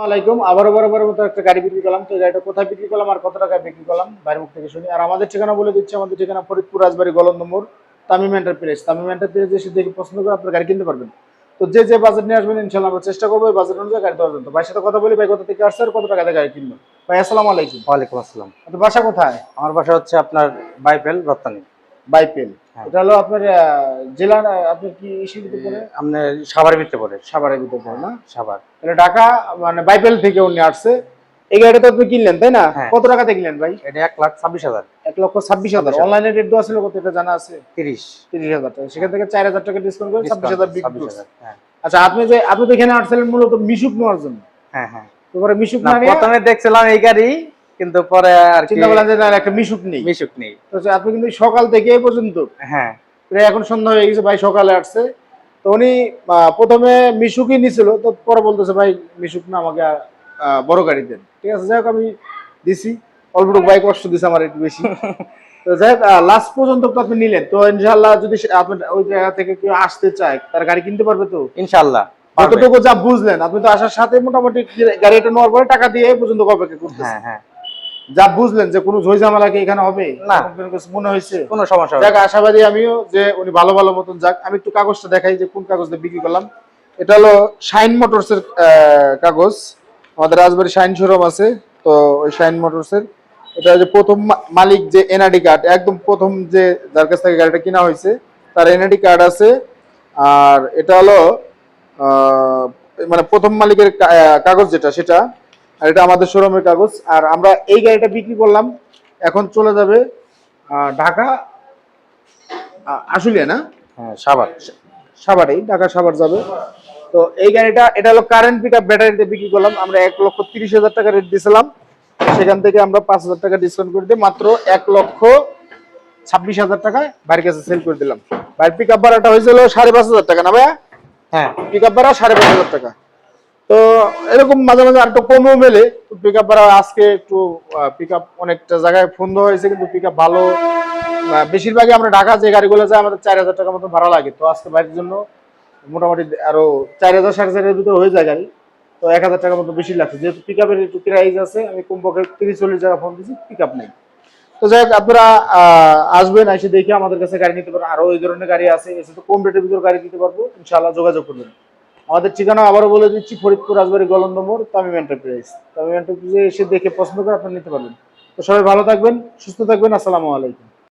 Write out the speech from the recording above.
আলাইকুম। আবারও বরাবরের মতো একটা গাড়ি বিক্রি করলাম। তো এই গাড়িটা কোথায় বিক্রি করলাম আর কত টাকায় বিক্রি করলাম বাইরের মুখ থেকে শুনি। আর আমাদের ঠিকানা বলে দিচ্ছি, আমাদের ঠিকানা ফরিদপুর রাজবাড়ী গলন্দ মোড়, তামিম এন্টারপ্রাইজ। তামিম এন্টারপ্রাইজ এসে দেখে পছন্দ করে আপনার গাড়ি কিনতে পারবেন। তো যে যে বাজেট নিয়ে আসবেন ইনশাআল্লাহ আমরা চেষ্টা করবো এই বাজেট অনুযায়ী গাড়ি দেওয়ার জন্য। ভাইয়ের সাথে কথা বলি, ভাই কোথা থেকে আসছে আর কত টাকাতে গাড়ি কিনবেন। ভাই আসসালামু আলাইকুম। ওয়ালাইকুম আসসালাম। আপনার বাসা কোথায়? আমার বাসা হচ্ছে আপনার বাইপেল রপ্তানি। বাইপেল। হ্যাঁ। এটা হলো আপনার জেলা, আপনার কি ইসির ভিতরে পড়ে? আপনার সাভারের ভিতরে পড়ে। সাভারের ভিতরে পড়ে না? সাভার। এটা ঢাকা মানে বাইপেল থেকে উনি আসছে। এই গাড়িটা তো আপনি কিনলেন তাই না? হ্যাঁ। কত টাকাতে কিনলেন ভাই? এটা 1,26,000। 1,26,000। অনলাইনে রেট দেওয়া ছিল কত এটা জানা আছে? 30,000 টাকা। সেখান থেকে 4,000 টাকা ডিসকাউন্ট করে 26,000 বিক্রি করছে। হ্যাঁ আচ্ছা, আপনি তো এখানে আসছিলেন মূলত মিশুক নেওয়ার জন্য। হ্যাঁ হ্যাঁ। তারপরে মিশুক না, না নিয়ে প্রথমে দেখছিলাম এই গাড়ি, কিন্তু পরে আর কি চিন্তা করলেন যে না একটা মিশুক নেই। মিশুক নেই। তো আপনি কিন্তু সকাল থেকে এই পর্যন্ত, হ্যাঁ প্রায় এখন সন্ধ্যা হয়ে গেছে, ভাই সকালে আসছে। তো উনি প্রথমে মিশুকই নিছিল, তো পরে বলতেছে ভাই মিশুক না, আমাকে বড় গাড়ি দেন। ঠিক আছে, যাই হোক আমি দিছি। অল্পটুকু ভাই কষ্ট দিছে আমার একটু বেশি। তো যাই হোক লাস্ট পর্যন্ত তো আপনি নিলেন। তো ইনশাআল্লাহ যদি আপনি ওই জায়গা থেকে কেউ আসতে চায় তার গাড়ি কিনতে পারবে তো ইনশাআল্লাহ। যতটুকু যা বুঝলেন, আপনি তো আসার সাথে মোটামুটি গাড়িটা নেওয়ার পরে টাকা দিয়ে এই পর্যন্ত অপেক্ষা করতেছেন। হ্যাঁ হ্যাঁ। যা বুঝলেন যে কোনো ঝই ঝামেলা কি এখানে হবে না, কোনো কিছু মনে হয়েছে? কোনো সমস্যা হবে যাক না। আশাবাদী আমিও যে উনি ভালো ভালো মতন যাক। আমি একটু কাগজটা দেখাই যে কোন কাগজটা বিক্রি করলাম। এটা হলো শাইন মোটরস এর কাগজ। আমাদের রাজবাড়ী শাইন শোরুম আছে, তো ওই শাইন মোটরস এর এটা যে প্রথম মালিক যে এনআইডি কার্ড, একদম প্রথম যে যার কাছ থেকে গাড়িটা কিনা হয়েছে তার এনআইডি কার্ড আছে। আর এটা হলো মানে প্রথম মালিকের কাগজ যেটা সেটা। আর এটা আমাদের শোরুমের কাগজ। আর আমরা এই গাড়িটা বিক্রি করলাম, এখন চলে যাবে ঢাকা আশুলিয়া না? হ্যাঁ, সাভার। সাভারেই, ঢাকা সাভার যাবে। তো এই গাড়িটা এটা হলো কারেন্ট পিকআপ ব্যাটারিতে বিক্রি করলাম। আমরা 1,30,000 টাকা রেট দিয়েছিলাম, সেখান থেকে আমরা 5,000 টাকা ডিসকাউন্ট করে দিয়ে মাত্র 1,26,000 টাকায় বাড়ির কাছে সেল করে দিলাম। বাড়ির পিকআপ ভাড়াটা হয়েছিল 5,500 টাকা না ভাইয়া? হ্যাঁ, পিকআপ ভাড়া 5,500 টাকা। তো এরকম মাঝে মাঝে আর একটু কমও মেলে। পিকআপ ভাড়া আজকে একটু পিকআপ অনেকটা জায়গায় ফোন দেওয়া হয়েছে, কিন্তু পিকআপ ভালো বেশিরভাগই আমরা ঢাকা যে গাড়িগুলো যায় আমাদের 4,000 টাকার মতো ভাড়া লাগে। তো আজকে বাড়ির জন্য মোটামুটি আরো 4,000 4,500 ভিতরে হয়ে যায় গাড়ি। তো 1,000 টাকার মতো বেশি লাগছে, যেহেতু পিকআপের একটু প্রাইস আছে। আমি কমপক্ষে 30-40 জায়গা ফোন দিচ্ছি, পিকআপ নেই। তো যাই হোক আপনারা আসবেন, এসে দেখে আমাদের কাছে গাড়ি নিতে পারেন। আরো ওই ধরনের গাড়ি আছে, এসে তো কম রেটের ভিতরে গাড়ি দিতে পারবো, ইনশাআল্লাহ যোগাযোগ করবেন। আমাদের ঠিকানা আবারও বলে দিচ্ছি, ফরিদপুর রাজবাড়ী গলন্দ মোড়, তামিম এন্টারপ্রাইজ। তামিম এন্টারপ্রাইজে এসে দেখে পছন্দ করে আপনারা নিতে পারবেন। তো সবাই ভালো থাকবেন, সুস্থ থাকবেন। আসসালামু আলাইকুম।